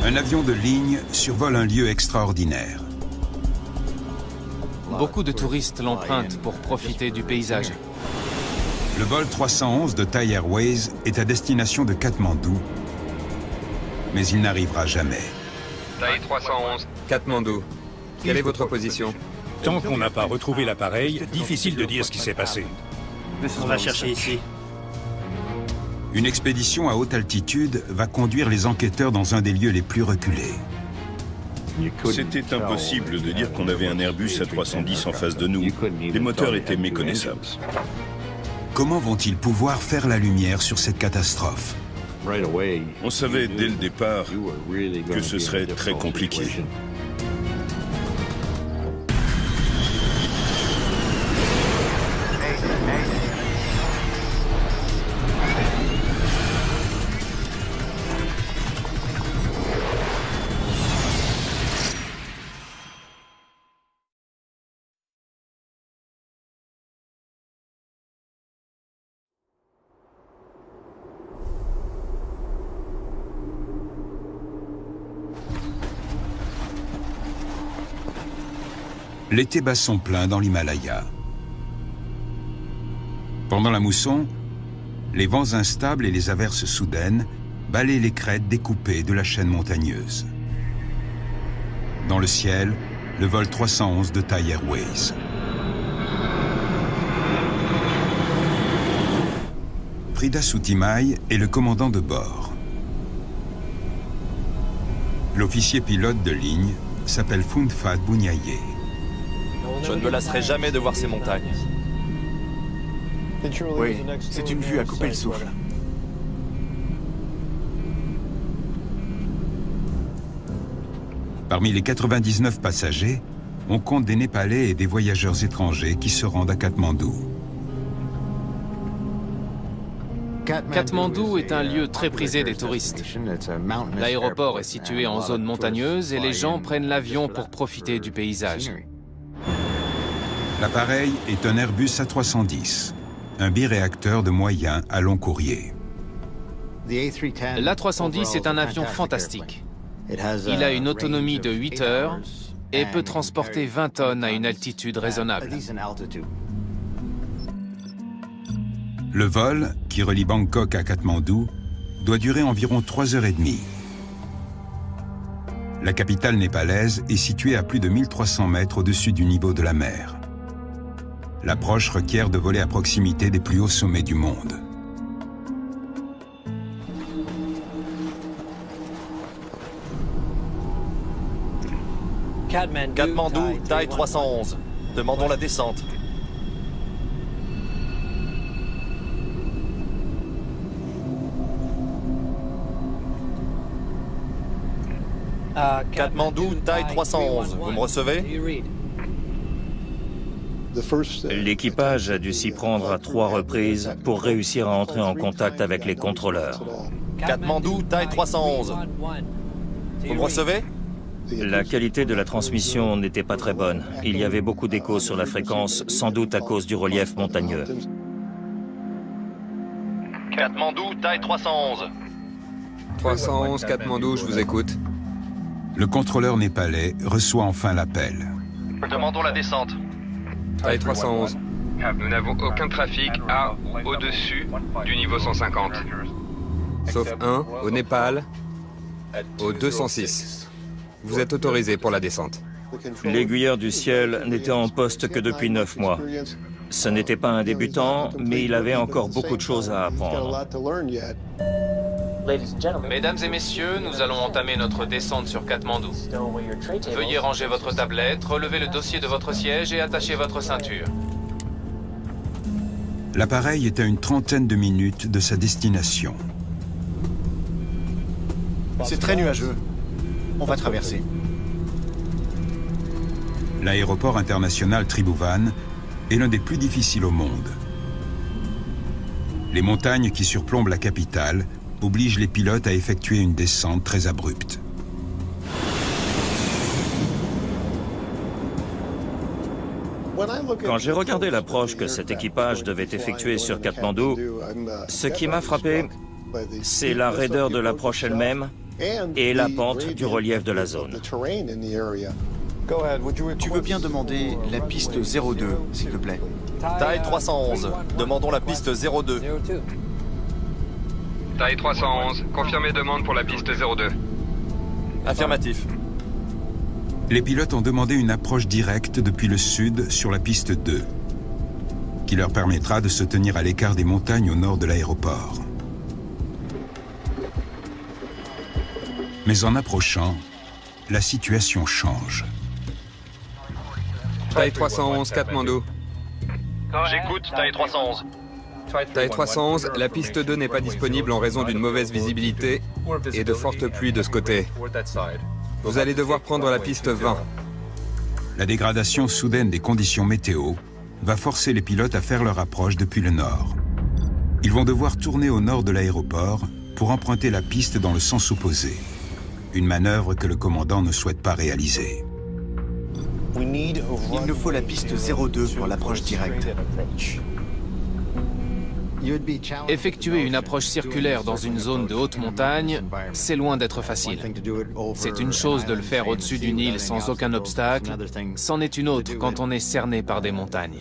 Un avion de ligne survole un lieu extraordinaire. Beaucoup de touristes l'empruntent pour profiter du paysage. Le vol 311 de Thai Airways est à destination de Katmandou, mais il n'arrivera jamais. Thai 311. Katmandou. Quelle est votre position? Tant qu'on n'a pas retrouvé l'appareil, difficile de dire ce qui s'est passé. On va chercher ici. Une expédition à haute altitude va conduire les enquêteurs dans un des lieux les plus reculés. C'était impossible de dire qu'on avait un Airbus A310 en face de nous. Les moteurs étaient méconnaissables. Comment vont-ils pouvoir faire la lumière sur cette catastrophe? On savait dès le départ que ce serait très compliqué. L'été bat son plein dans l'Himalaya. Pendant la mousson, les vents instables et les averses soudaines balayent les crêtes découpées de la chaîne montagneuse. Dans le ciel, le vol 311 de Thai Airways. Prida Sutimai est le commandant de bord. L'officier pilote de ligne s'appelle Phunthphat Boonyaye. Je ne me lasserai jamais de voir ces montagnes. Oui, c'est une vue à couper le souffle. Parmi les 99 passagers, on compte des Népalais et des voyageurs étrangers qui se rendent à Katmandou. Katmandou est un lieu très prisé des touristes. L'aéroport est situé en zone montagneuse et les gens prennent l'avion pour profiter du paysage. L'appareil est un Airbus A310, un biréacteur de moyen à long courrier. L'A310 est un avion fantastique. Il a une autonomie de 8 heures et peut transporter 20 tonnes à une altitude raisonnable. Le vol, qui relie Bangkok à Katmandou, doit durer environ 3h30. La capitale népalaise est située à plus de 1300 mètres au-dessus du niveau de la mer. L'approche requiert de voler à proximité des plus hauts sommets du monde. Katmandou, Thai 311. Demandons la descente. Katmandou, Thai 311. Vous me recevez? L'équipage a dû s'y prendre à 3 reprises pour réussir à entrer en contact avec les contrôleurs. Katmandou, Thai 311. Vous me recevez? La qualité de la transmission n'était pas très bonne. Il y avait beaucoup d'échos sur la fréquence, sans doute à cause du relief montagneux. Katmandou, Thai 311. 311, Katmandou, je vous écoute. Le contrôleur népalais reçoit enfin l'appel. Demandons la descente. Thai 311. Nous n'avons aucun trafic à ou au-dessus du niveau 150. Sauf un, au Népal, au 206. Vous êtes autorisé pour la descente. L'aiguilleur du ciel n'était en poste que depuis 9 mois. Ce n'était pas un débutant, mais il avait encore beaucoup de choses à apprendre. Mesdames et messieurs, nous allons entamer notre descente sur Katmandou. Veuillez ranger votre tablette, relever le dossier de votre siège et attacher votre ceinture. L'appareil est à une trentaine de minutes de sa destination. C'est très nuageux. On va traverser. L'aéroport international Tribhuvan est l'un des plus difficiles au monde. Les montagnes qui surplombent la capitale obligent les pilotes à effectuer une descente très abrupte. Quand j'ai regardé l'approche que cet équipage devait effectuer sur Katmandou, ce qui m'a frappé, c'est la raideur de l'approche elle-même et la pente du relief de la zone. Tu veux bien demander la piste 02, s'il te plaît? Taille 311. Demandons la piste 02. Taille 311, confirmez demande pour la piste 02. Affirmatif. Les pilotes ont demandé une approche directe depuis le sud sur la piste 2, qui leur permettra de se tenir à l'écart des montagnes au nord de l'aéroport. Mais en approchant, la situation change. Taille 311, Katmandou. J'écoute, taille 311. Taille 311, la piste 2 n'est pas disponible en raison d'une mauvaise visibilité et de fortes pluies de ce côté. Vous allez devoir prendre la piste 20. La dégradation soudaine des conditions météo va forcer les pilotes à faire leur approche depuis le nord. Ils vont devoir tourner au nord de l'aéroport pour emprunter la piste dans le sens opposé. Une manœuvre que le commandant ne souhaite pas réaliser. Il nous faut la piste 02 pour l'approche directe. Effectuer une approche circulaire dans une zone de haute montagne, c'est loin d'être facile. C'est une chose de le faire au-dessus d'une île sans aucun obstacle, c'en est une autre quand on est cerné par des montagnes.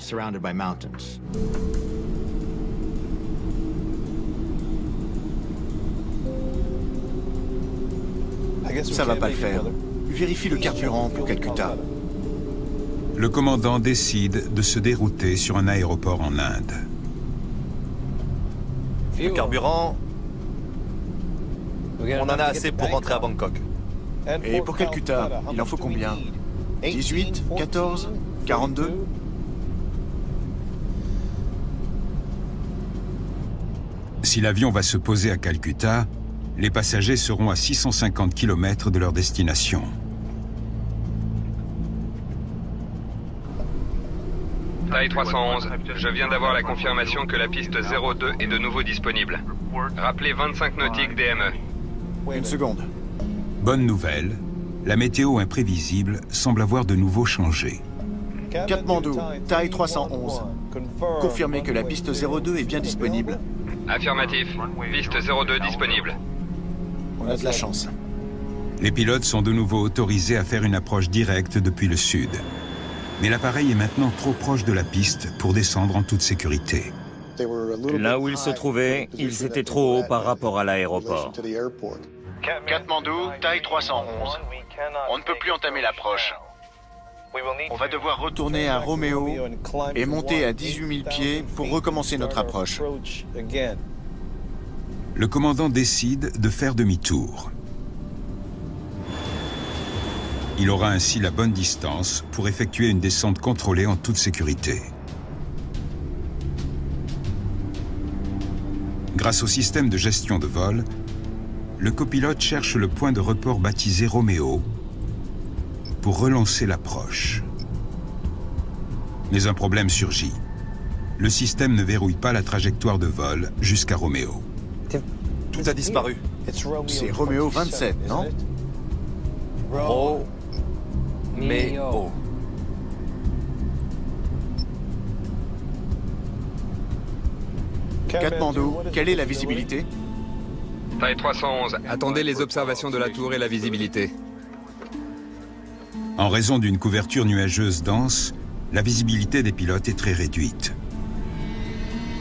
Ça va pas le faire. Vérifie le carburant pour Calcutta. Le commandant décide de se dérouter sur un aéroport en Inde. Le carburant, on en a assez pour rentrer à Bangkok. Et pour Calcutta, il en faut combien? 18, 14, 42? Si l'avion va se poser à Calcutta, les passagers seront à 650 km de leur destination. Taille 311, je viens d'avoir la confirmation que la piste 02 est de nouveau disponible. Rappelez 25 nautiques DME. Une seconde. Bonne nouvelle, la météo imprévisible semble avoir de nouveau changé. Katmandou, taille 311. Confirmez que la piste 02 est bien disponible. Affirmatif, piste 02 disponible. On a de la chance. Les pilotes sont de nouveau autorisés à faire une approche directe depuis le sud. Mais l'appareil est maintenant trop proche de la piste pour descendre en toute sécurité. Là où ils se trouvaient, ils étaient trop hauts par rapport à l'aéroport. Katmandou, taille 311. On ne peut plus entamer l'approche. On va devoir retourner à Roméo et monter à 18 000 pieds pour recommencer notre approche. Le commandant décide de faire demi-tour. Il aura ainsi la bonne distance pour effectuer une descente contrôlée en toute sécurité. Grâce au système de gestion de vol, le copilote cherche le point de report baptisé Roméo pour relancer l'approche. Mais un problème surgit. Le système ne verrouille pas la trajectoire de vol jusqu'à Roméo. Tout a disparu. C'est Roméo 27, non? Roméo. Katmandou, quelle est la visibilité? Taille 311, Attendez les observations de la tour et la visibilité. En raison d'une couverture nuageuse dense, la visibilité des pilotes est très réduite.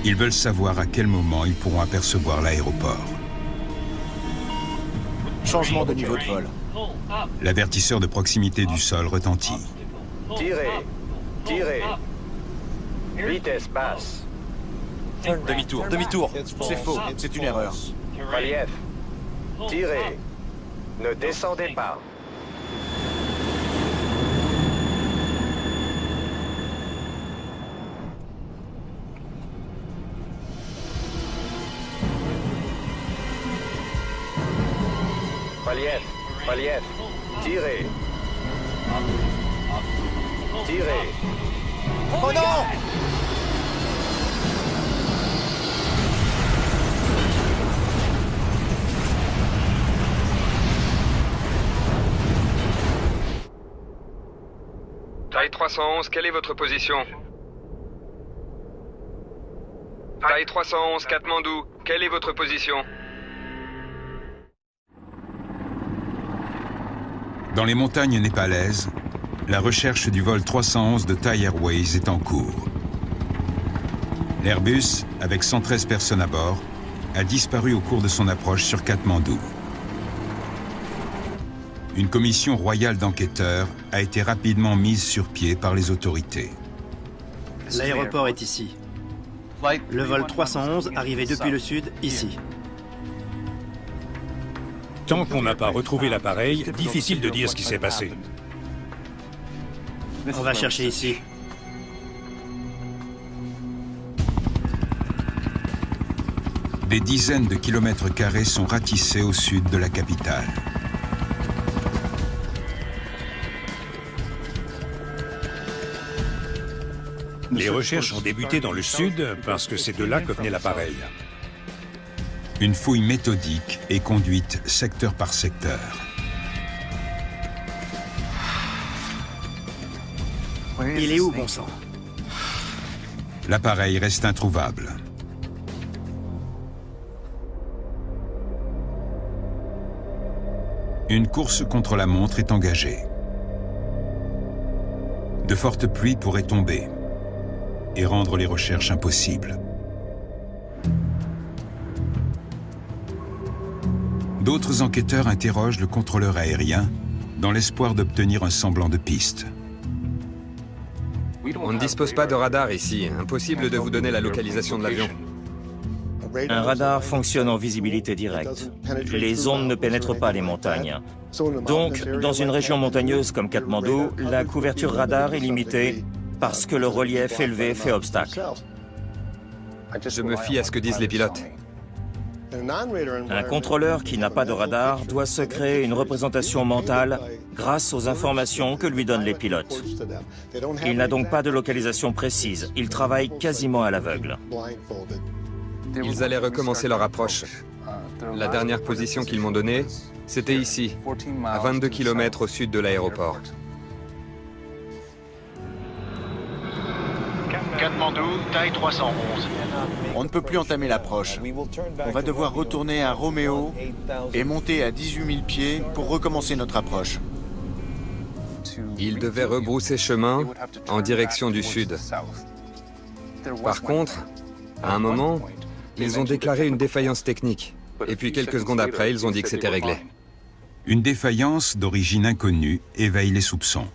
Ils veulent savoir à quel moment ils pourront apercevoir l'aéroport. Changement de niveau de vol. L'avertisseur de proximité du sol retentit. Tirez. Vitesse basse. Demi-tour, demi-tour. C'est faux, c'est une erreur. Relief. Tirez. Ne descendez pas. Relief. Tirez. Oh non! Taille 311, quelle est votre position? Taille 311, Katmandou, quelle est votre position? Dans les montagnes népalaises, la recherche du vol 311 de Thai Airways est en cours. L'Airbus, avec 113 personnes à bord, a disparu au cours de son approche sur Katmandou. Une commission royale d'enquêteurs a été rapidement mise sur pied par les autorités. L'aéroport est ici. Le vol 311 arrivé depuis le sud, ici. Tant qu'on n'a pas retrouvé l'appareil, difficile de dire ce qui s'est passé. On va chercher ici. Des dizaines de kilomètres carrés sont ratissés au sud de la capitale. Les recherches ont débuté dans le sud parce que c'est de là que venait l'appareil. Une fouille méthodique est conduite secteur par secteur. Il est où, bon sang? L'appareil reste introuvable. Une course contre la montre est engagée. De fortes pluies pourraient tomber et rendre les recherches impossibles. D'autres enquêteurs interrogent le contrôleur aérien dans l'espoir d'obtenir un semblant de piste. On ne dispose pas de radar ici. Impossible de vous donner la localisation de l'avion. Un radar fonctionne en visibilité directe. Les ondes ne pénètrent pas les montagnes. Donc, dans une région montagneuse comme Katmandou, la couverture radar est limitée parce que le relief élevé fait obstacle. Je me fie à ce que disent les pilotes. Un contrôleur qui n'a pas de radar doit se créer une représentation mentale grâce aux informations que lui donnent les pilotes. Il n'a donc pas de localisation précise. Il travaille quasiment à l'aveugle. Ils allaient recommencer leur approche. La dernière position qu'ils m'ont donnée, c'était ici, à 22 km au sud de l'aéroport. Katmandou, Thai 311. On ne peut plus entamer l'approche. On va devoir retourner à Roméo et monter à 18 000 pieds pour recommencer notre approche. Ils devaient rebrousser chemin en direction du sud. Par contre, à un moment, ils ont déclaré une défaillance technique. Et puis quelques secondes après, ils ont dit que c'était réglé. Une défaillance d'origine inconnue éveille les soupçons.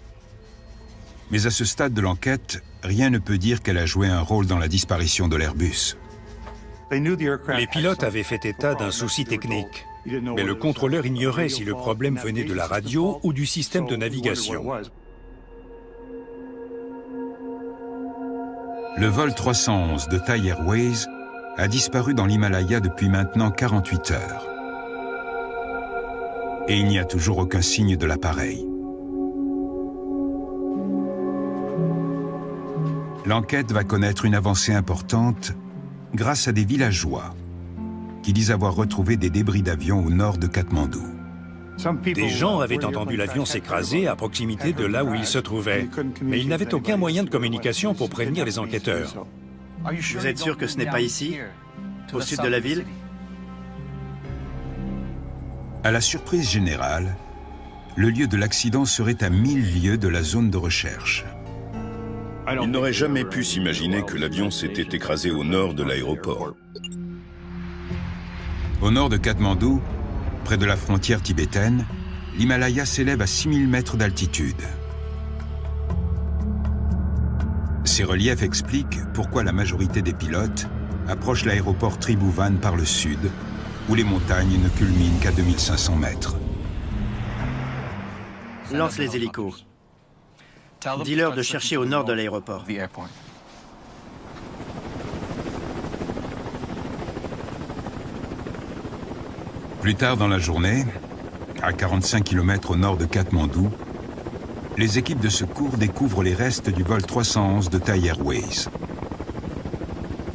Mais à ce stade de l'enquête, rien ne peut dire qu'elle a joué un rôle dans la disparition de l'Airbus. Les pilotes avaient fait état d'un souci technique, mais le contrôleur ignorait si le problème venait de la radio ou du système de navigation. Le vol 311 de Thai Airways a disparu dans l'Himalaya depuis maintenant 48 heures. Et il n'y a toujours aucun signe de l'appareil. L'enquête va connaître une avancée importante grâce à des villageois qui disent avoir retrouvé des débris d'avion au nord de Katmandou. Des gens avaient entendu l'avion s'écraser à proximité de là où il se trouvait, mais ils n'avaient aucun moyen de communication pour prévenir les enquêteurs. Vous êtes sûr que ce n'est pas ici, au sud de la ville? À la surprise générale, le lieu de l'accident serait à 1000 lieues de la zone de recherche. Ils n'auraient jamais pu s'imaginer que l'avion s'était écrasé au nord de l'aéroport. Au nord de Katmandou, près de la frontière tibétaine, l'Himalaya s'élève à 6000 mètres d'altitude. Ces reliefs expliquent pourquoi la majorité des pilotes approchent l'aéroport Tribhuvan par le sud, où les montagnes ne culminent qu'à 2500 mètres. Lance les hélicos. Dis-leur de chercher au nord de l'aéroport. Plus tard dans la journée, à 45 km au nord de Katmandou, les équipes de secours découvrent les restes du vol 311 de Thai Airways.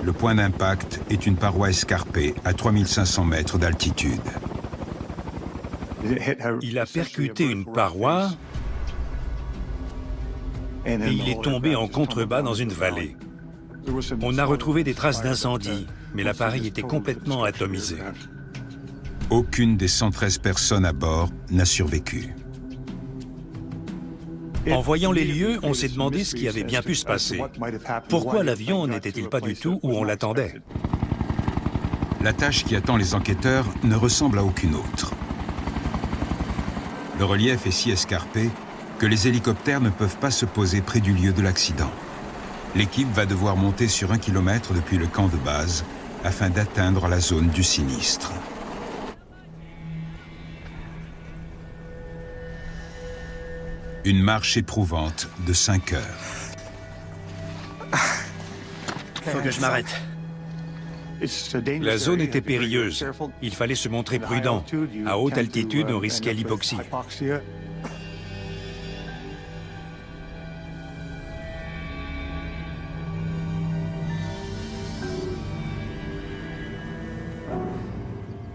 Le point d'impact est une paroi escarpée à 3500 mètres d'altitude. Il a percuté une paroi et il est tombé en contrebas dans une vallée. On a retrouvé des traces d'incendie, mais l'appareil était complètement atomisé. Aucune des 113 personnes à bord n'a survécu. En voyant les lieux, on s'est demandé ce qui avait bien pu se passer. Pourquoi l'avion n'était-il pas du tout où on l'attendait? La tâche qui attend les enquêteurs ne ressemble à aucune autre. Le relief est si escarpé que les hélicoptères ne peuvent pas se poser près du lieu de l'accident. L'équipe va devoir monter sur 1 kilomètre depuis le camp de base afin d'atteindre la zone du sinistre. Une marche éprouvante de 5 heures. Faut que je m'arrête. La zone était périlleuse. Il fallait se montrer prudent. À haute altitude, on risquait l'hypoxie.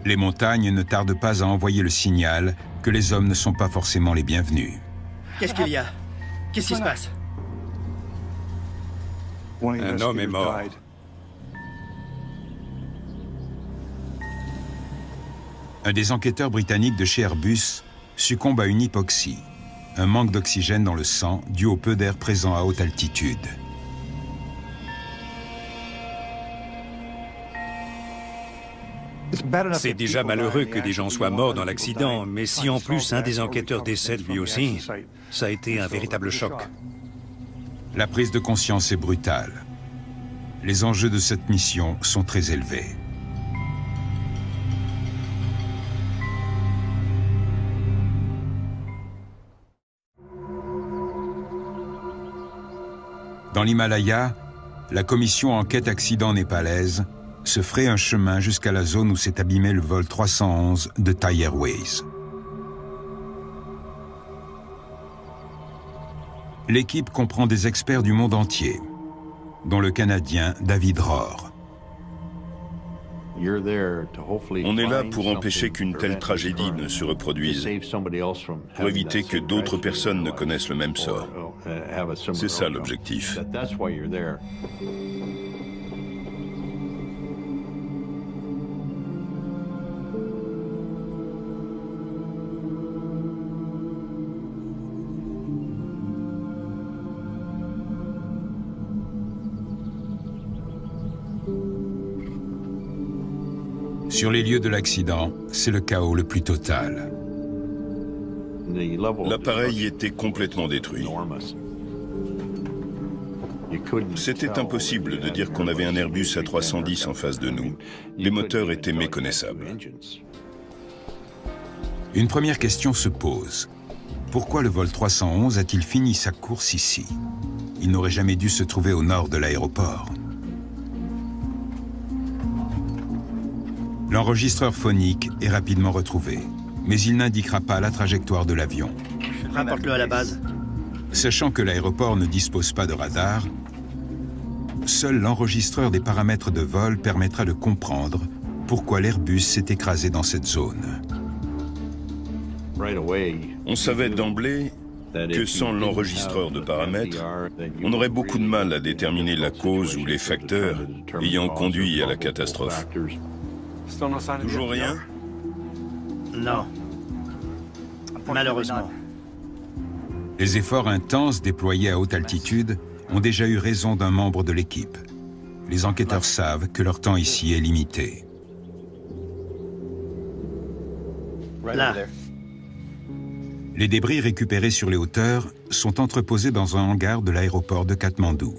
Les montagnes ne tardent pas à envoyer le signal que les hommes ne sont pas forcément les bienvenus. Qu'est-ce qu'il y a? Qu'est-ce qui se passe? Un homme est mort. Un des enquêteurs britanniques de chez Airbus succombe à une hypoxie, un manque d'oxygène dans le sang dû au peu d'air présent à haute altitude. C'est déjà malheureux que des gens soient morts dans l'accident, mais si en plus un des enquêteurs décède lui aussi, ça a été un véritable choc. La prise de conscience est brutale. Les enjeux de cette mission sont très élevés. Dans l'Himalaya, la commission enquête accident népalaise se ferait un chemin jusqu'à la zone où s'est abîmé le vol 311 de Thai Airways. L'équipe comprend des experts du monde entier, dont le Canadien David Rohr. On est là pour empêcher qu'une telle tragédie ne se reproduise, pour éviter que d'autres personnes ne connaissent le même sort. C'est ça l'objectif. Sur les lieux de l'accident, c'est le chaos le plus total. L'appareil était complètement détruit. C'était impossible de dire qu'on avait un Airbus A310 en face de nous. Les moteurs étaient méconnaissables. Une première question se pose. Pourquoi le vol 311 a-t-il fini sa course ici? Il n'aurait jamais dû se trouver au nord de l'aéroport. L'enregistreur phonique est rapidement retrouvé, mais il n'indiquera pas la trajectoire de l'avion. Rapporte-le à la base. Sachant que l'aéroport ne dispose pas de radar, seul l'enregistreur des paramètres de vol permettra de comprendre pourquoi l'Airbus s'est écrasé dans cette zone. On savait d'emblée que sans l'enregistreur de paramètres, on aurait beaucoup de mal à déterminer la cause ou les facteurs ayant conduit à la catastrophe. Toujours rien? Non. Malheureusement. Les efforts intenses déployés à haute altitude ont déjà eu raison d'un membre de l'équipe. Les enquêteurs savent que leur temps ici est limité. Là. Les débris récupérés sur les hauteurs sont entreposés dans un hangar de l'aéroport de Katmandou.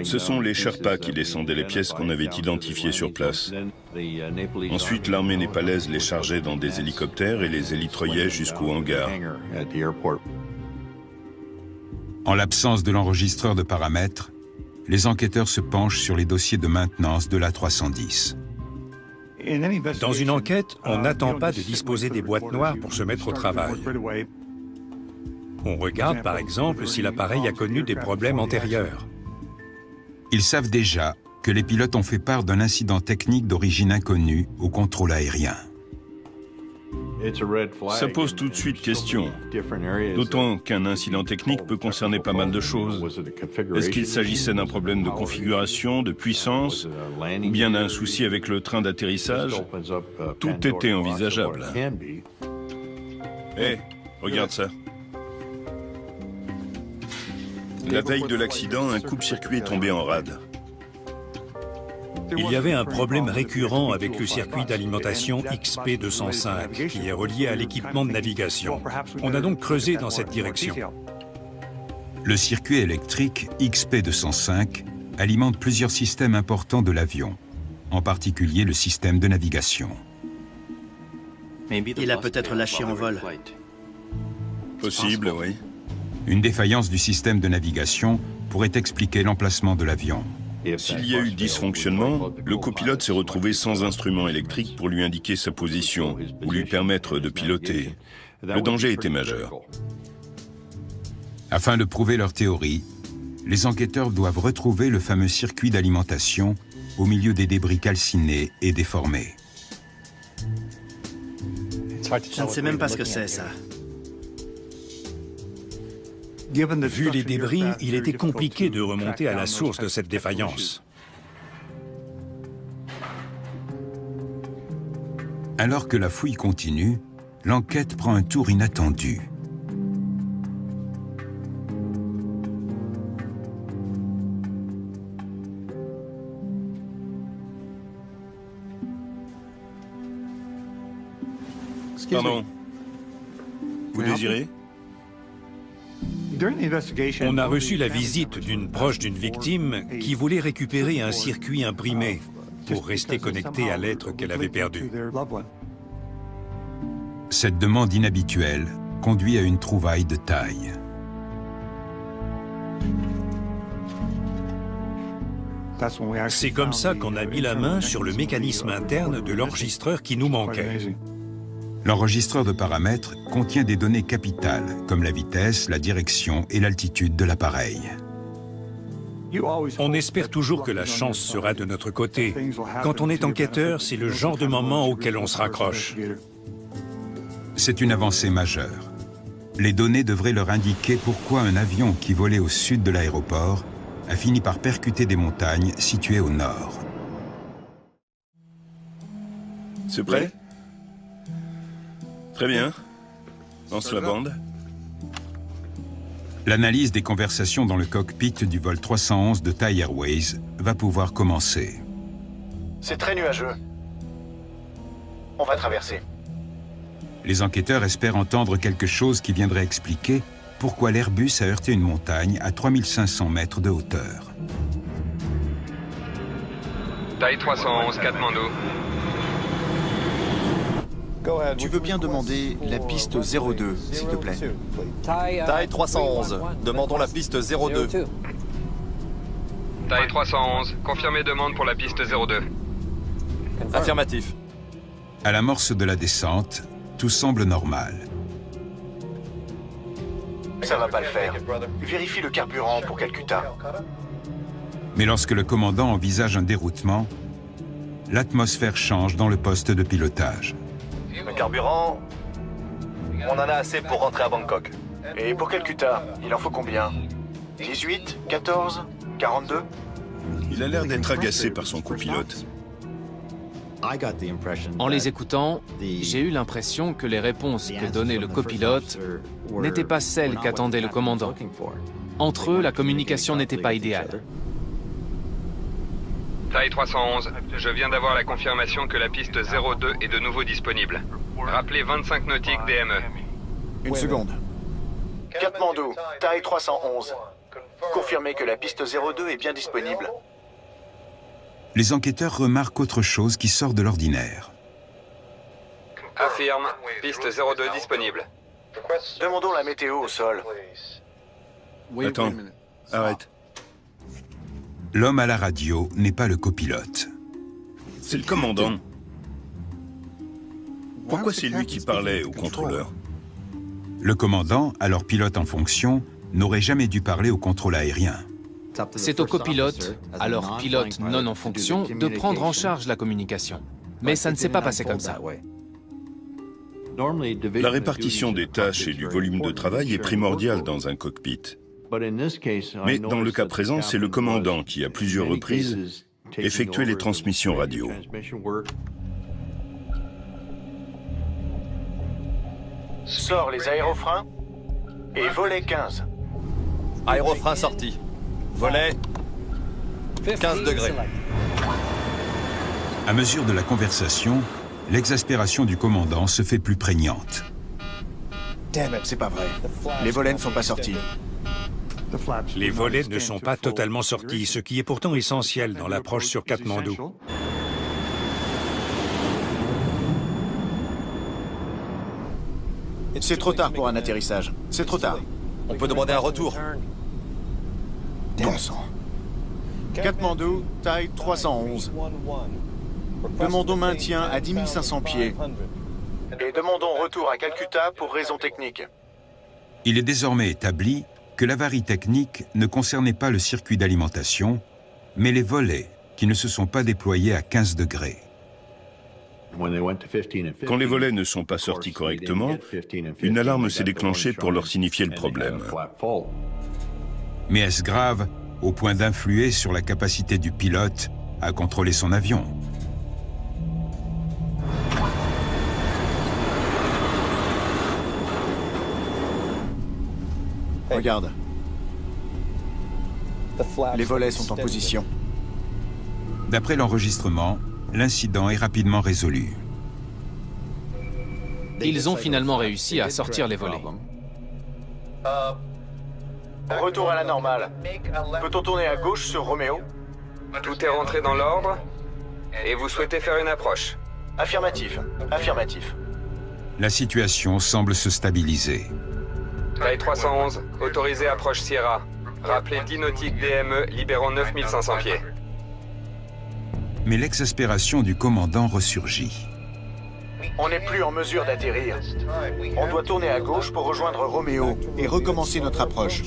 Ce sont les Sherpas qui descendaient les pièces qu'on avait identifiées sur place. Ensuite, l'armée népalaise les chargeait dans des hélicoptères et les élitreillait jusqu'au hangar. En l'absence de l'enregistreur de paramètres, les enquêteurs se penchent sur les dossiers de maintenance de l'A310. Dans une enquête, on n'attend pas de disposer des boîtes noires pour se mettre au travail. On regarde, par exemple, si l'appareil a connu des problèmes antérieurs. Ils savent déjà que les pilotes ont fait part d'un incident technique d'origine inconnue au contrôle aérien. Ça pose tout de suite question, d'autant qu'un incident technique peut concerner pas mal de choses. Est-ce qu'il s'agissait d'un problème de configuration, de puissance, ou bien d'un souci avec le train d'atterrissage? Tout était envisageable. Hé, regarde ça. La veille de l'accident, un coupe-circuit est tombé en rade. Il y avait un problème récurrent avec le circuit d'alimentation XP205 qui est relié à l'équipement de navigation. On a donc creusé dans cette direction. Le circuit électrique XP205 alimente plusieurs systèmes importants de l'avion, en particulier le système de navigation. Il a peut-être lâché en vol. Possible, oui. Une défaillance du système de navigation pourrait expliquer l'emplacement de l'avion. S'il y a eu dysfonctionnement, le copilote s'est retrouvé sans instrument électrique pour lui indiquer sa position ou lui permettre de piloter. Le danger était majeur. Afin de prouver leur théorie, les enquêteurs doivent retrouver le fameux circuit d'alimentation au milieu des débris calcinés et déformés. Je ne sais même pas ce que c'est, ça. Vu les débris, il était compliqué de remonter à la source de cette défaillance. Alors que la fouille continue, l'enquête prend un tour inattendu. Pardon. Vous désirez? On a reçu la visite d'une proche d'une victime qui voulait récupérer un circuit imprimé pour rester connecté à l'être qu'elle avait perdu. Cette demande inhabituelle conduit à une trouvaille de taille. C'est comme ça qu'on a mis la main sur le mécanisme interne de l'enregistreur qui nous manquait. L'enregistreur de paramètres contient des données capitales, comme la vitesse, la direction et l'altitude de l'appareil. On espère toujours que la chance sera de notre côté. Quand on est enquêteur, c'est le genre de moment auquel on se raccroche. C'est une avancée majeure. Les données devraient leur indiquer pourquoi un avion qui volait au sud de l'aéroport a fini par percuter des montagnes situées au nord. C'est prêt? Très bien. Lance la bande. L'analyse des conversations dans le cockpit du vol 311 de Thai Airways va pouvoir commencer. C'est très nuageux. On va traverser. Les enquêteurs espèrent entendre quelque chose qui viendrait expliquer pourquoi l'Airbus a heurté une montagne à 3500 mètres de hauteur. Thai 311, Katmandou. Tu veux bien demander la piste 02, s'il te plaît? Thai 311, demandons la piste 02. Thai 311, confirmez demande pour la piste 02. Affirmatif. À l'amorce de la descente, tout semble normal. Ça va pas le faire. Vérifie le carburant pour Calcutta. Mais lorsque le commandant envisage un déroutement, l'atmosphère change dans le poste de pilotage. Le carburant, on en a assez pour rentrer à Bangkok. Et pour Calcutta, il en faut combien? 18, 14, 42? Il a l'air d'être agacé par son copilote. En les écoutant, j'ai eu l'impression que les réponses que donnait le copilote n'étaient pas celles qu'attendait le commandant. Entre eux, la communication n'était pas idéale. Thai 311, je viens d'avoir la confirmation que la piste 02 est de nouveau disponible. Rappelez 25 nautiques DME. Une seconde. Katmandou, Thai 311. Confirmez que la piste 02 est bien disponible. Les enquêteurs remarquent autre chose qui sort de l'ordinaire. Affirme, piste 02 disponible. Demandons la météo au sol. Attends, arrête. L'homme à la radio n'est pas le copilote. C'est le commandant. Pourquoi c'est lui qui parlait au contrôleur? Le commandant, alors pilote en fonction, n'aurait jamais dû parler au contrôle aérien. C'est au copilote, alors pilote non en fonction, de prendre en charge la communication. Mais ça ne s'est pas passé comme ça. La répartition des tâches et du volume de travail est primordiale dans un cockpit. Mais dans le cas présent, c'est le commandant qui, à plusieurs reprises, effectuait les transmissions radio. Sors les aérofreins et volet 15. Aérofrein sorti. Volet 15 degrés. À mesure de la conversation, l'exaspération du commandant se fait plus prégnante. C'est pas vrai. Les volets ne sont pas sortis. Les volets ne sont pas totalement sortis, ce qui est pourtant essentiel dans l'approche sur Katmandou. C'est trop tard pour un atterrissage. C'est trop tard. On peut demander un retour. Bon sang. Katmandou, taille 311. Demandons maintien à 10 500 pieds. Et demandons retour à Calcutta pour raisons techniques. Il est désormais établi que l'avarie technique ne concernait pas le circuit d'alimentation, mais les volets qui ne se sont pas déployés à 15 degrés. Quand les volets ne sont pas sortis correctement, une alarme s'est déclenchée pour leur signifier le problème. Mais est-ce grave au point d'influer sur la capacité du pilote à contrôler son avion? Regarde. Les volets sont en position. D'après l'enregistrement, l'incident est rapidement résolu. Ils ont finalement réussi à sortir les volets. Retour à la normale. Peut-on tourner à gauche sur Roméo? Tout est rentré dans l'ordre et vous souhaitez faire une approche? Affirmatif. Affirmatif. La situation semble se stabiliser. Taille 311, autorisé approche Sierra. Rappelez 10 nautiques DME libérant 9500 pieds. Mais l'exaspération du commandant ressurgit. On n'est plus en mesure d'atterrir. On doit tourner à gauche pour rejoindre Roméo et recommencer notre approche.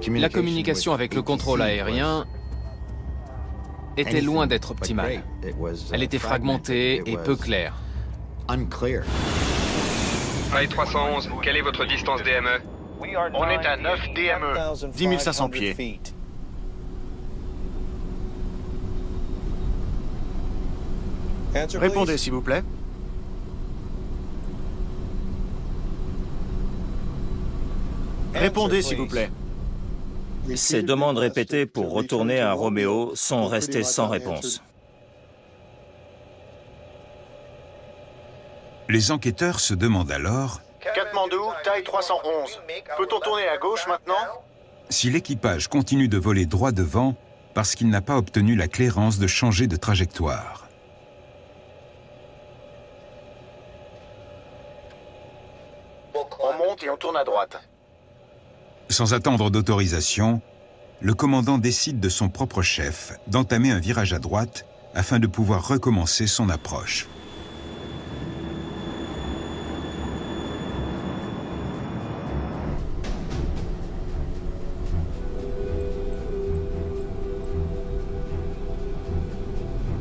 La communication avec le contrôle aérien était loin d'être optimale. Elle était fragmentée et peu claire. Taille 311, quelle est votre distance DME? On est à 9 DME, 10 500 pieds. Répondez, s'il vous plaît. Répondez, s'il vous plaît. Ces demandes répétées pour retourner à Roméo sont restées sans réponse. Les enquêteurs se demandent alors Katmandou, taille 311. Peut-on tourner à gauche maintenant? si l'équipage continue de voler droit devant parce qu'il n'a pas obtenu la clairance de changer de trajectoire. On monte et on tourne à droite. Sans attendre d'autorisation, le commandant décide de son propre chef d'entamer un virage à droite afin de pouvoir recommencer son approche.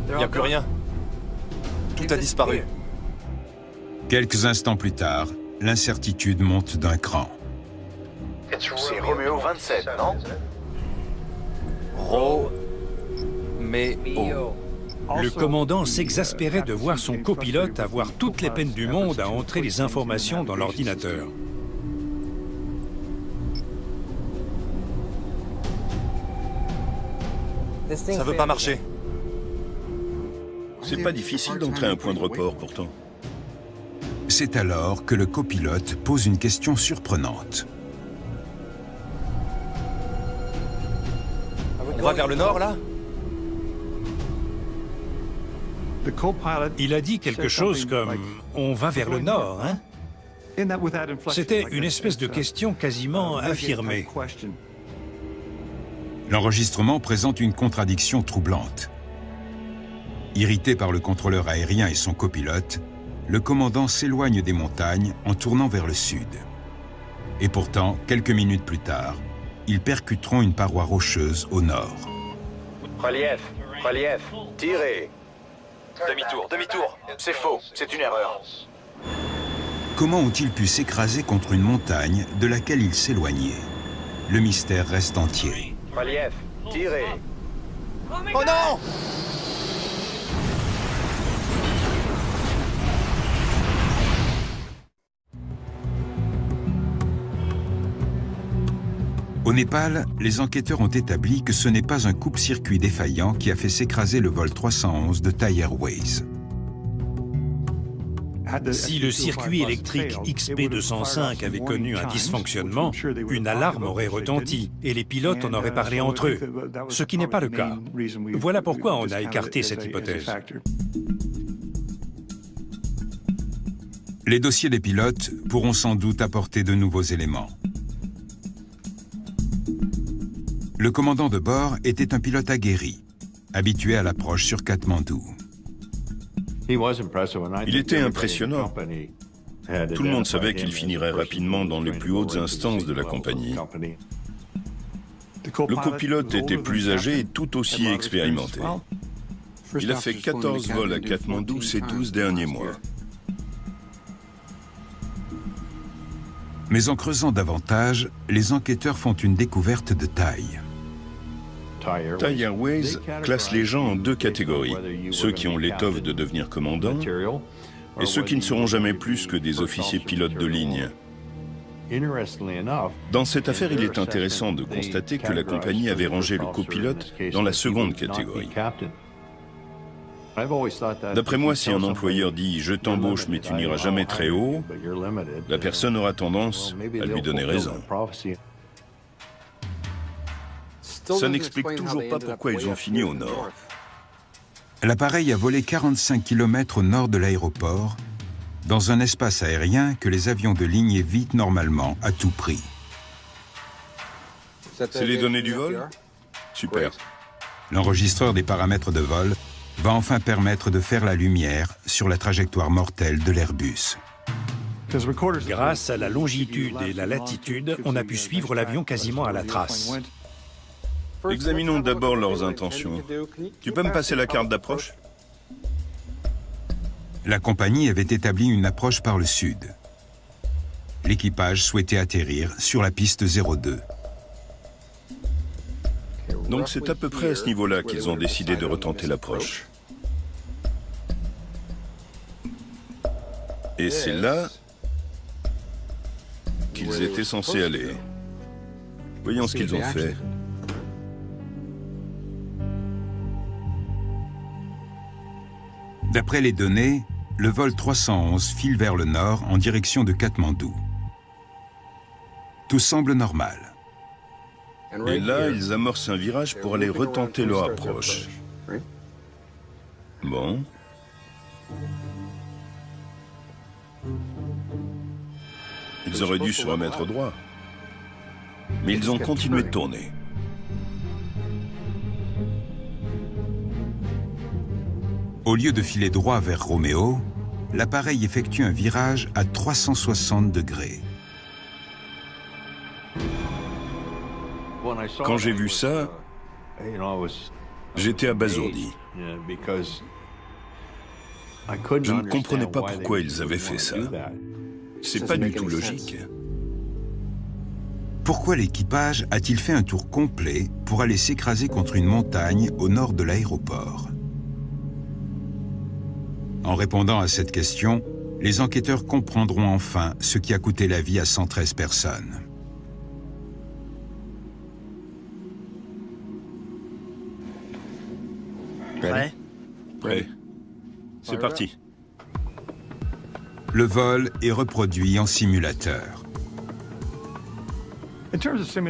Il n'y a plus rien. Tout a disparu. Quelques instants plus tard, l'incertitude monte d'un cran. C'est Roméo 27, non? Roméo. Le commandant s'exaspérait de voir son copilote avoir toutes les peines du monde à entrer les informations dans l'ordinateur. Ça veut pas marcher. C'est pas difficile d'entrer un point de report, pourtant. C'est alors que le copilote pose une question surprenante. On va vers le nord, là? Il a dit quelque chose comme « on va vers le nord », hein? C'était une espèce de question quasiment affirmée. L'enregistrement présente une contradiction troublante. Irrité par le contrôleur aérien et son copilote, le commandant s'éloigne des montagnes en tournant vers le sud. Et pourtant, quelques minutes plus tard, ils percuteront une paroi rocheuse au nord. Relief, relief, tirez. Demi-tour, demi-tour. C'est faux, c'est une erreur. Comment ont-ils pu s'écraser contre une montagne de laquelle ils s'éloignaient? Le mystère reste entier. Relief, tirez. Oh non! Au Népal, les enquêteurs ont établi que ce n'est pas un coupe-circuit défaillant qui a fait s'écraser le vol 311 de Thai Airways. Si le circuit électrique XP205 avait connu un dysfonctionnement, une alarme aurait retenti et les pilotes en auraient parlé entre eux, ce qui n'est pas le cas. Voilà pourquoi on a écarté cette hypothèse. Les dossiers des pilotes pourront sans doute apporter de nouveaux éléments. Le commandant de bord était un pilote aguerri, habitué à l'approche sur Katmandou. Il était impressionnant. Tout le monde savait qu'il finirait rapidement dans les plus hautes instances de la compagnie. Le copilote était plus âgé et tout aussi expérimenté. Il a fait 14 vols à Katmandou ces 12 derniers mois. Mais en creusant davantage, les enquêteurs font une découverte de taille. Thai Airways classe les gens en deux catégories, ceux qui ont l'étoffe de devenir commandant et ceux qui ne seront jamais plus que des officiers pilotes de ligne. Dans cette affaire, il est intéressant de constater que la compagnie avait rangé le copilote dans la seconde catégorie. D'après moi, si un employeur dit « je t'embauche mais tu n'iras jamais très haut », la personne aura tendance à lui donner raison. Ça n'explique toujours pas pourquoi ils ont fini au nord. L'appareil a volé 45 km au nord de l'aéroport, dans un espace aérien que les avions de ligne évitent normalement à tout prix. C'est les données du vol? Super. L'enregistreur des paramètres de vol va enfin permettre de faire la lumière sur la trajectoire mortelle de l'Airbus. Grâce à la longitude et la latitude, on a pu suivre l'avion quasiment à la trace. Examinons d'abord leurs intentions. Tu peux me passer la carte d'approche? La compagnie avait établi une approche par le sud. L'équipage souhaitait atterrir sur la piste 02. Donc c'est à peu près à ce niveau-là qu'ils ont décidé de retenter l'approche. Et c'est là qu'ils étaient censés aller. Voyons ce qu'ils ont fait. D'après les données, le vol 311 file vers le nord en direction de Katmandou. Tout semble normal. Et là, ils amorcent un virage pour aller retenter leur approche. Bon. Ils auraient dû se remettre droit. Mais ils ont continué de tourner. Au lieu de filer droit vers Roméo, l'appareil effectue un virage à 360 degrés. Quand j'ai vu ça, j'étais abasourdi. Je ne comprenais pas pourquoi ils avaient fait ça. C'est pas du tout logique. Pourquoi l'équipage a-t-il fait un tour complet pour aller s'écraser contre une montagne au nord de l'aéroport? En répondant à cette question, les enquêteurs comprendront enfin ce qui a coûté la vie à 113 personnes. Prêt? Prêt. C'est parti. Le vol est reproduit en simulateur.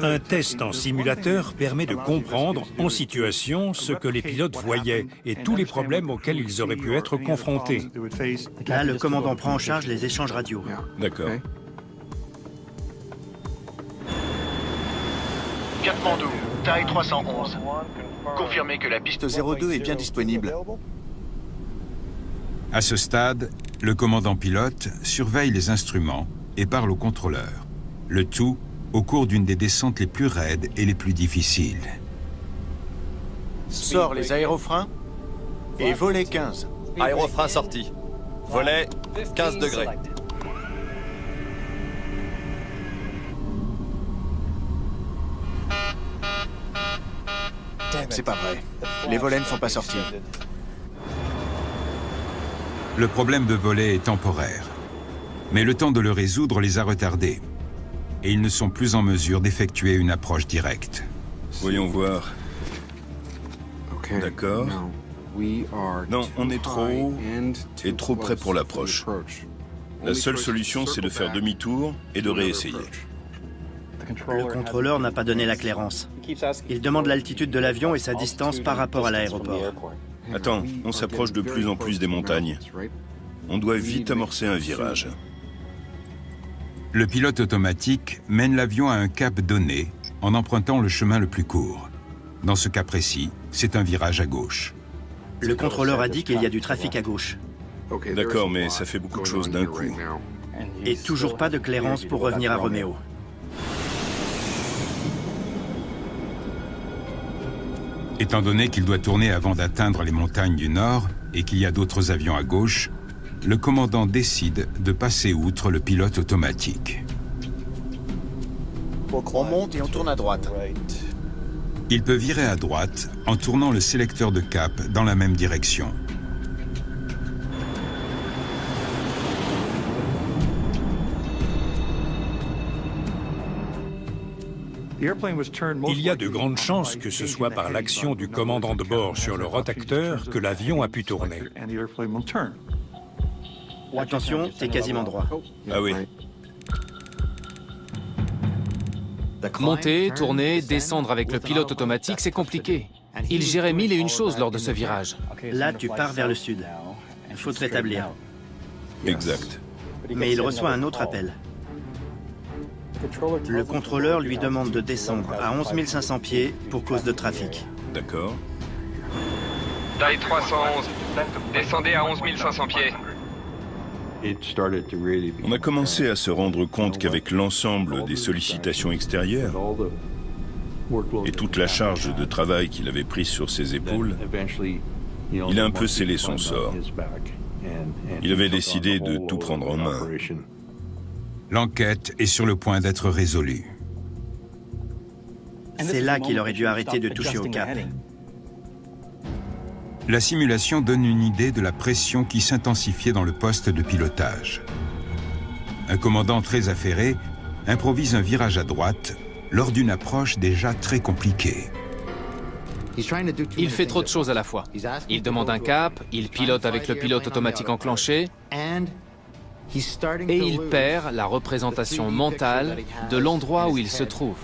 Un test en simulateur permet de comprendre en situation ce que les pilotes voyaient et tous les problèmes auxquels ils auraient pu être confrontés. Là, le commandant prend en charge les échanges radio. D'accord. Katmandou, Thai 311. Confirmez que la piste 02 est bien disponible. À ce stade, le commandant pilote surveille les instruments et parle au contrôleur. Le tout au cours d'une des descentes les plus raides et les plus difficiles. Sors les aérofreins et volet 15. Aérofrein sorti. Volet 15 degrés. C'est pas vrai. Les volets ne sont pas sortis. Le problème de volet est temporaire, mais le temps de le résoudre les a retardés. et ils ne sont plus en mesure d'effectuer une approche directe. Voyons voir. D'accord. Non, on est trop haut et trop près pour l'approche. La seule solution, c'est de faire demi-tour et de réessayer. Le contrôleur n'a pas donné la clairance. Il demande l'altitude de l'avion et sa distance par rapport à l'aéroport. Attends, on s'approche de plus en plus des montagnes. On doit vite amorcer un virage. Le pilote automatique mène l'avion à un cap donné en empruntant le chemin le plus court. Dans ce cas précis, c'est un virage à gauche. Le contrôleur a dit qu'il y a du trafic à gauche. D'accord, mais ça fait beaucoup de choses d'un coup. Et toujours pas de clairance pour revenir à Romeo. Étant donné qu'il doit tourner avant d'atteindre les montagnes du nord et qu'il y a d'autres avions à gauche, le commandant décide de passer outre le pilote automatique. On monte et on tourne à droite. Il peut virer à droite en tournant le sélecteur de cap dans la même direction. Il y a de grandes chances que ce soit par l'action du commandant de bord sur le rotateur que l'avion a pu tourner. Attention, t'es quasiment droit. Ah oui. Monter, tourner, descendre avec le pilote automatique, c'est compliqué. Il gérait 1001 choses lors de ce virage. Là, tu pars vers le sud. Il faut te rétablir. Exact. Mais il reçoit un autre appel. Le contrôleur lui demande de descendre à 11 500 pieds pour cause de trafic. D'accord. Taille 311, descendez à 11 500 pieds. On a commencé à se rendre compte qu'avec l'ensemble des sollicitations extérieures et toute la charge de travail qu'il avait prise sur ses épaules, il a un peu scellé son sort. Il avait décidé de tout prendre en main. L'enquête est sur le point d'être résolue. C'est là qu'il aurait dû arrêter de toucher au cap. La simulation donne une idée de la pression qui s'intensifiait dans le poste de pilotage. Un commandant très affairé improvise un virage à droite lors d'une approche déjà très compliquée. Il fait trop de choses à la fois. Il demande un cap, il pilote avec le pilote automatique enclenché, et il perd la représentation mentale de l'endroit où il se trouve.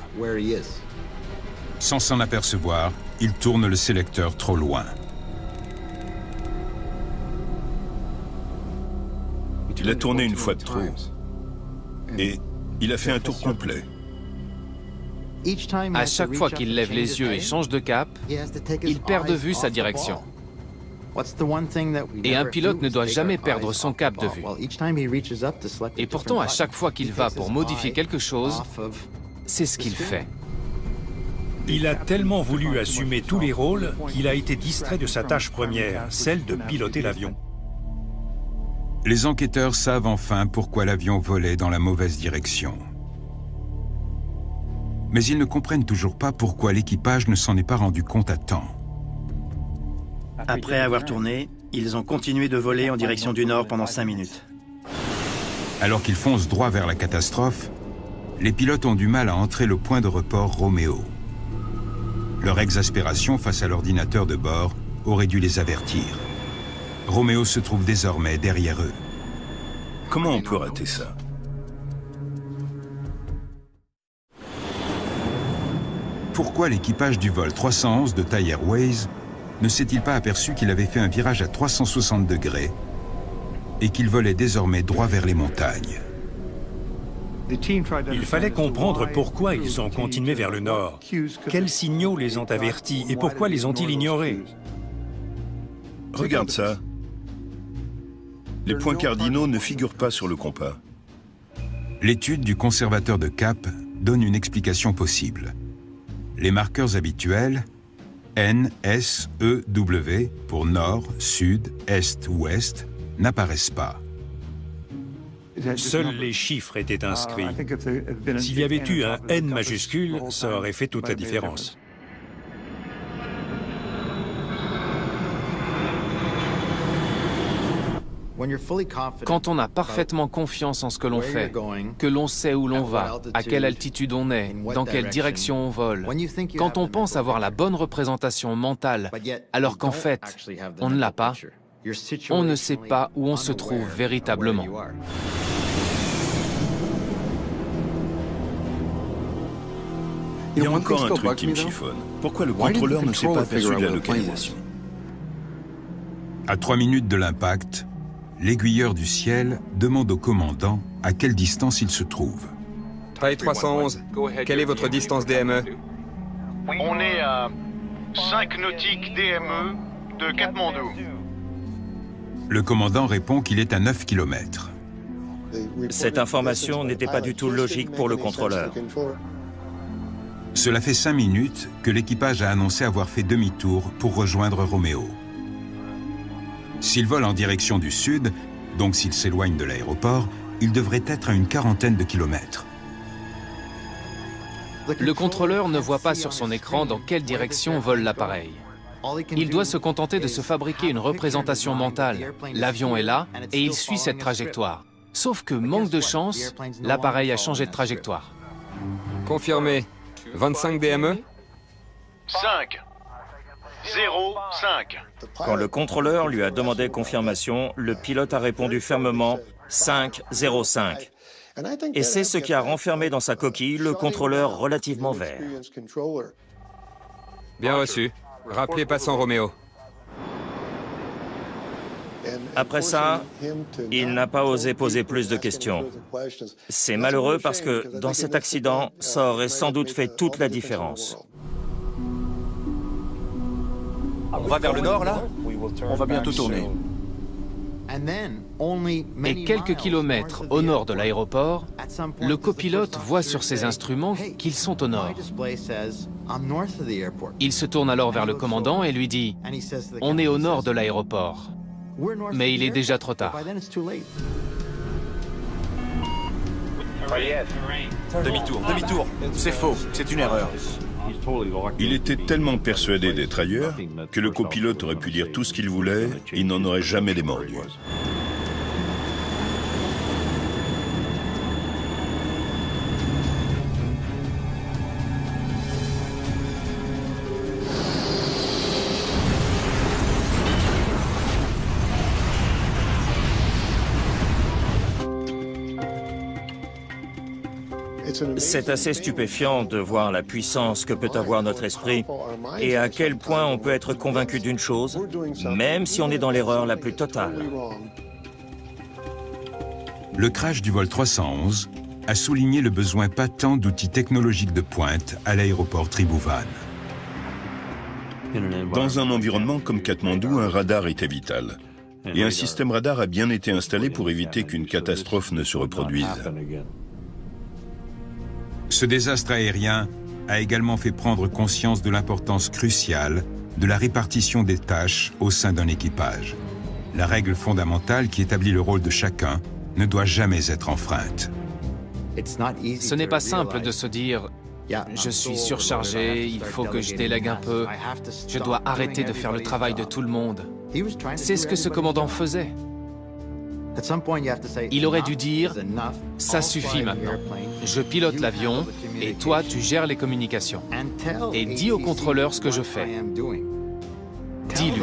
Sans s'en apercevoir, il tourne le sélecteur trop loin. Il a tourné une fois de trop. Et il a fait un tour complet. À chaque fois qu'il lève les yeux et change de cap, il perd de vue sa direction. Et un pilote ne doit jamais perdre son cap de vue. Et pourtant, à chaque fois qu'il va pour modifier quelque chose, c'est ce qu'il fait. Il a tellement voulu assumer tous les rôles qu'il a été distrait de sa tâche première, celle de piloter l'avion. Les enquêteurs savent enfin pourquoi l'avion volait dans la mauvaise direction. Mais ils ne comprennent toujours pas pourquoi l'équipage ne s'en est pas rendu compte à temps. Après avoir tourné, ils ont continué de voler en direction du nord pendant 5 minutes. Alors qu'ils foncent droit vers la catastrophe, les pilotes ont du mal à entrer le point de report Romeo. Leur exaspération face à l'ordinateur de bord aurait dû les avertir. Romeo se trouve désormais derrière eux. Comment on peut rater ça? Pourquoi l'équipage du vol 311 de Thai Airways ne s'est-il pas aperçu qu'il avait fait un virage à 360 degrés et qu'il volait désormais droit vers les montagnes? Il fallait comprendre pourquoi ils ont continué vers le nord. Quels signaux les ont avertis et pourquoi les ont-ils ignorés? Regarde ça. Les points cardinaux ne figurent pas sur le compas. L'étude du conservateur de cap donne une explication possible. Les marqueurs habituels, N, S, E, W, pour nord, sud, est, ouest, n'apparaissent pas. Seuls les chiffres étaient inscrits. S'il y avait eu un N majuscule, ça aurait fait toute la différence. Quand on a parfaitement confiance en ce que l'on fait, que l'on sait où l'on va, à quelle altitude on est, dans quelle direction on vole, quand on pense avoir la bonne représentation mentale, alors qu'en fait, on ne l'a pas, on ne sait pas où on se trouve véritablement. Il y a encore un truc qui me chiffonne. Pourquoi le contrôleur ne s'est pas aperçu de la localisation? À 3 minutes de l'impact, l'aiguilleur du ciel demande au commandant à quelle distance il se trouve. Taille 311, quelle est votre distance DME? On est à 5 nautiques DME de Katmandou. Le commandant répond qu'il est à 9 km. Cette information n'était pas du tout logique pour le contrôleur. Cela fait 5 minutes que l'équipage a annoncé avoir fait demi-tour pour rejoindre Roméo. S'il vole en direction du sud, donc s'il s'éloigne de l'aéroport, il devrait être à une quarantaine de kilomètres. Le contrôleur ne voit pas sur son écran dans quelle direction vole l'appareil. Il doit se contenter de se fabriquer une représentation mentale. L'avion est là et il suit cette trajectoire. Sauf que, manque de chance, l'appareil a changé de trajectoire. Confirmé. 25 DME? 5. 0, 5. Quand le contrôleur lui a demandé confirmation, le pilote a répondu fermement 505. Et c'est ce qui a renfermé dans sa coquille le contrôleur relativement vert. Bien reçu. Rappelez passant Roméo. Après ça, il n'a pas osé poser plus de questions. C'est malheureux parce que dans cet accident, ça aurait sans doute fait toute la différence. On va vers le nord, là? On va bientôt tourner. Et quelques kilomètres au nord de l'aéroport, le copilote voit sur ses instruments qu'ils sont au nord. Il se tourne alors vers le commandant et lui dit « On est au nord de l'aéroport ». Mais il est déjà trop tard. Demi-tour, demi-tour. C'est faux, c'est une erreur. Il était tellement persuadé d'être ailleurs que le copilote aurait pu dire tout ce qu'il voulait, il n'en aurait jamais démordu. C'est assez stupéfiant de voir la puissance que peut avoir notre esprit et à quel point on peut être convaincu d'une chose, même si on est dans l'erreur la plus totale. Le crash du vol 311 a souligné le besoin patent d'outils technologiques de pointe à l'aéroport Tribhuvan. Dans un environnement comme Katmandou, un radar était vital. Et un système radar a bien été installé pour éviter qu'une catastrophe ne se reproduise. Ce désastre aérien a également fait prendre conscience de l'importance cruciale de la répartition des tâches au sein d'un équipage. La règle fondamentale qui établit le rôle de chacun ne doit jamais être enfreinte. Ce n'est pas simple de se dire « Je suis surchargé, il faut que je délègue un peu, je dois arrêter de faire le travail de tout le monde ». C'est ce que ce commandant faisait. Il aurait dû dire « Ça suffit maintenant. Je pilote l'avion et toi, tu gères les communications. Et dis au contrôleur ce que je fais. Dis-lui.